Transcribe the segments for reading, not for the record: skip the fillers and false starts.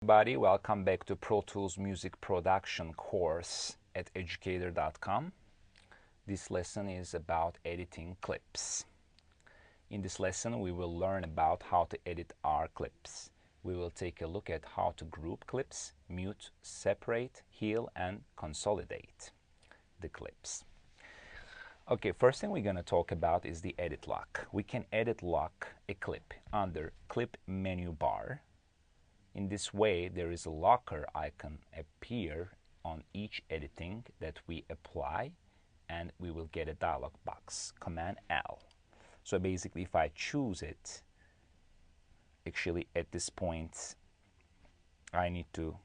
Everybody, welcome back to Pro Tools Music Production course at Educator.com. This lesson is about editing clips. In this lesson, we will learn about how to edit our clips. We will take a look at how to group clips, mute, separate, heal, and consolidate the clips. Okay, first thing we're going to talk about is the edit lock. We can edit lock a clip under Clip menu bar. In this way, there is a locker icon appear on each editing that we apply, and we will get a dialog box, Command L. So basically, if I choose it, actually at this point, I need to,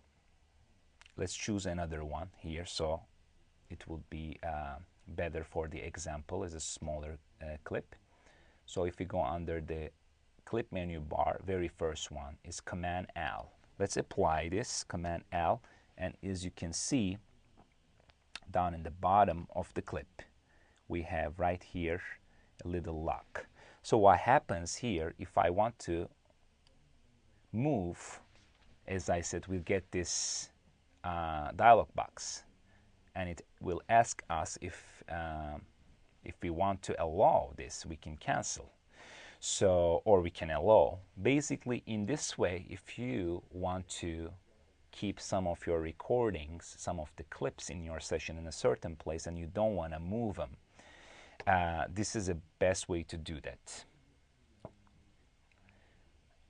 let's choose another one here, so it will be better for the example as a smaller clip. So if we go under the clip menu bar, very first one is Command L. Let's apply this, Command L, and as you can see, down in the bottom of the clip, we have right here a little lock. So what happens here, if I want to move, as I said, we'll get this dialog box, and it will ask us if we want to allow this, we can cancel. So, or we can allow. Basically, in this way, if you want to keep some of your recordings, some of the clips in your session in a certain place and you don't want to move them, this is the best way to do that.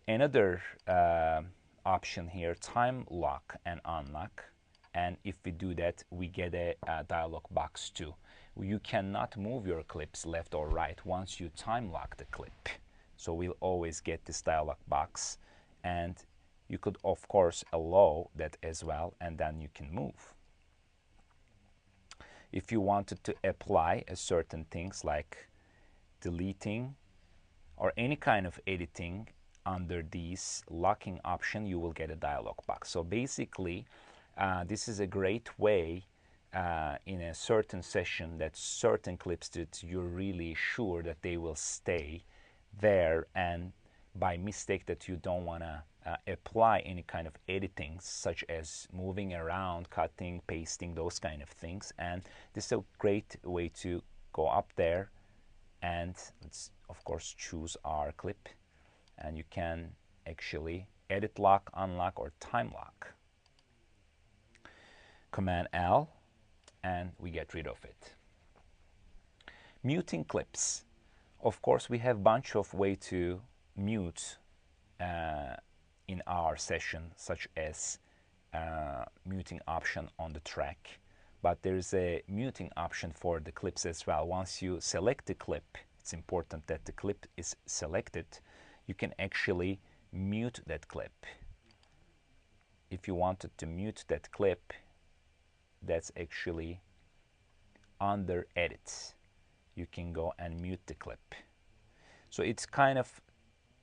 Another option here, time lock and unlock. And if we do that, we get a dialog box too. You cannot move your clips left or right once you time lock the clip. So we'll always get this dialog box, and you could of course allow that as well, and then you can move. If you wanted to apply a certain things like deleting or any kind of editing under these locking option, you will get a dialog box. So basically, this is a great way in a certain session that certain clips that you're really sure that they will stay there, and by mistake that you don't want to apply any kind of editing such as moving around, cutting, pasting, those kind of things. And this is a great way to go up there and let's of course choose our clip, and you can actually edit lock, unlock, or time lock. Command L, and we get rid of it. Muting clips. Of course, we have a bunch of ways to mute in our session, such as muting option on the track. But there's a muting option for the clips as well. Once you select the clip, it's important that the clip is selected. You can actually mute that clip. If you wanted to mute that clip, that's actually under edit. You can go and mute the clip. So it's kind of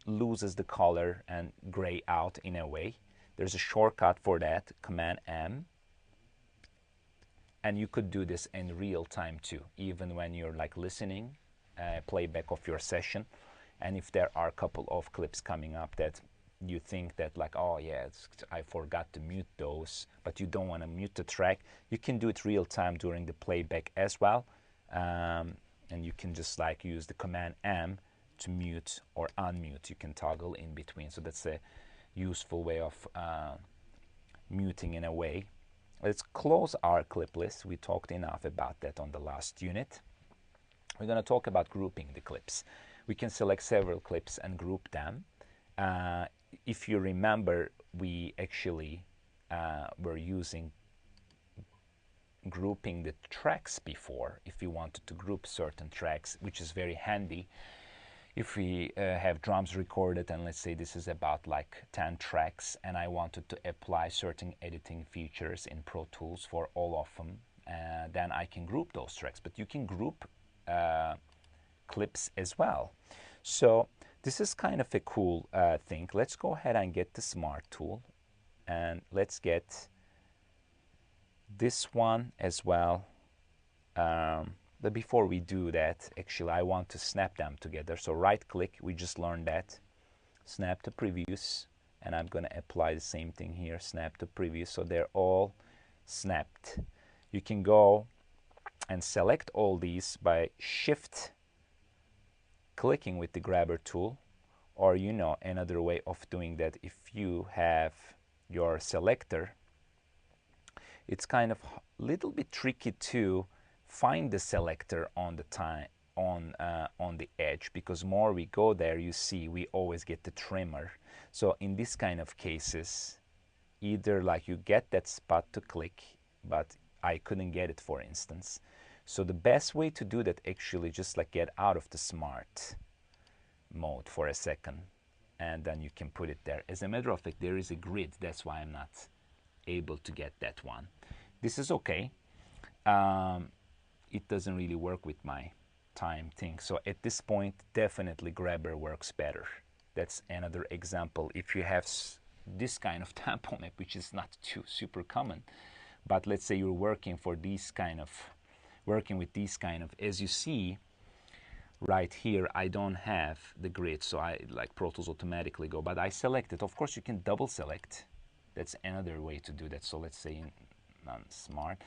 loses the color and gray out in a way. There's a shortcut for that, Command M. And you could do this in real time too, even when you're like listening, playback of your session. And if there are a couple of clips coming up that you think that like, oh yeah, I forgot to mute those, but you don't want to mute the track, you can do it real time during the playback as well. And you can just like use the Command M to mute or unmute. You can toggle in between. So that's a useful way of muting in a way. Let's close our clip list. We talked enough about that on the last unit. We're going to talk about grouping the clips. We can select several clips and group them. If you remember, we actually were using grouping the tracks before, if we wanted to group certain tracks, which is very handy. If we have drums recorded, and let's say this is about like 10 tracks, and I wanted to apply certain editing features in Pro Tools for all of them, then I can group those tracks. But you can group clips as well. So this is kind of a cool thing. Let's go ahead and get the Smart tool, and let's get this one as well. But before we do that, actually I want to snap them together. So right click, we just learned that. Snap to previews, and I'm going to apply the same thing here, snap to preview, so they're all snapped. You can go and select all these by shift clicking with the grabber tool, or another way of doing that, if you have your selector, it's kind of a little bit tricky to find the selector on the edge, because more we go there, you see we always get the trimmer. So in this kind of cases, either like you get that spot to click, but I couldn't get it, for instance. So the best way to do that, actually, just like get out of the smart mode for a second, and then you can put it there. As a matter of fact, there is a grid, that's why I'm not able to get that one. This is okay. It doesn't really work with my time thing. So at this point, definitely grabber works better. That's another example. If you have this kind of tempo map, which is not too super common, but let's say you're working with these kind of, as you see right here, I don't have the grid, so I like Pro Tools automatically go, but I select it. Of course, you can double select. That's another way to do that. So let's say in non-smart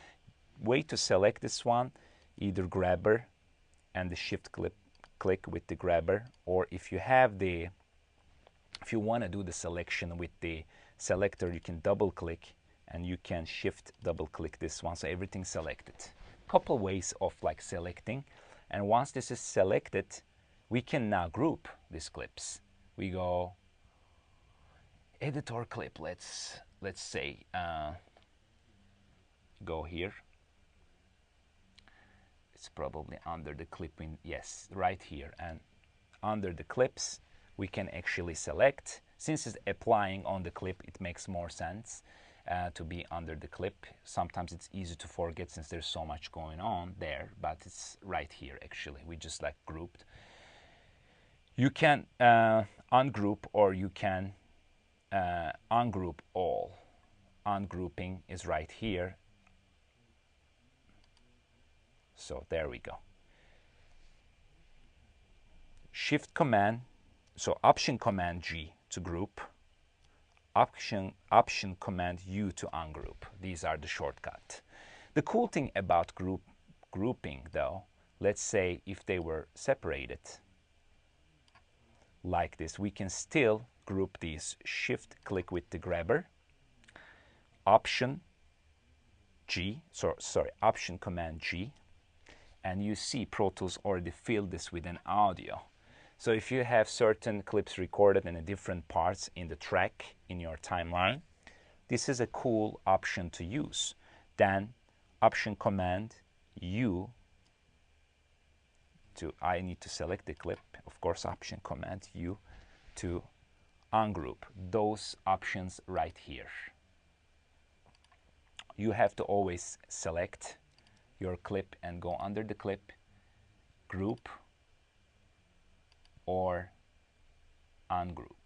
way to select this one, either grabber and the shift click with the grabber, or if you want to do the selection with the selector, you can double click and you can shift double click this one, so everything's selected. Couple ways of like selecting, and once this is selected, we can now group these clips. We go editor clip, let's say go here. It's probably under the clipping, yes, right here, and under the clips we can actually select. Since it's applying on the clip, it makes more sense to be under the clip. Sometimes it's easy to forget since there's so much going on there, but it's right here actually. We just like grouped. You can ungroup, or you can ungroup all. Ungrouping is right here. So there we go. Shift command, so Option Command G to group, Option Command U to ungroup. These are the shortcut. The cool thing about grouping though, let's say if they were separated like this, we can still group these. Shift click with the grabber, Option Command G, and you see Pro Tools already filled this with an audio. So if you have certain clips recorded in different parts in the track in your timeline, this is a cool option to use. Then Option Command U I need to select the clip, of course, Option Command U to ungroup. Those options right here. You have to always select your clip and go under the clip, group, or ungroup.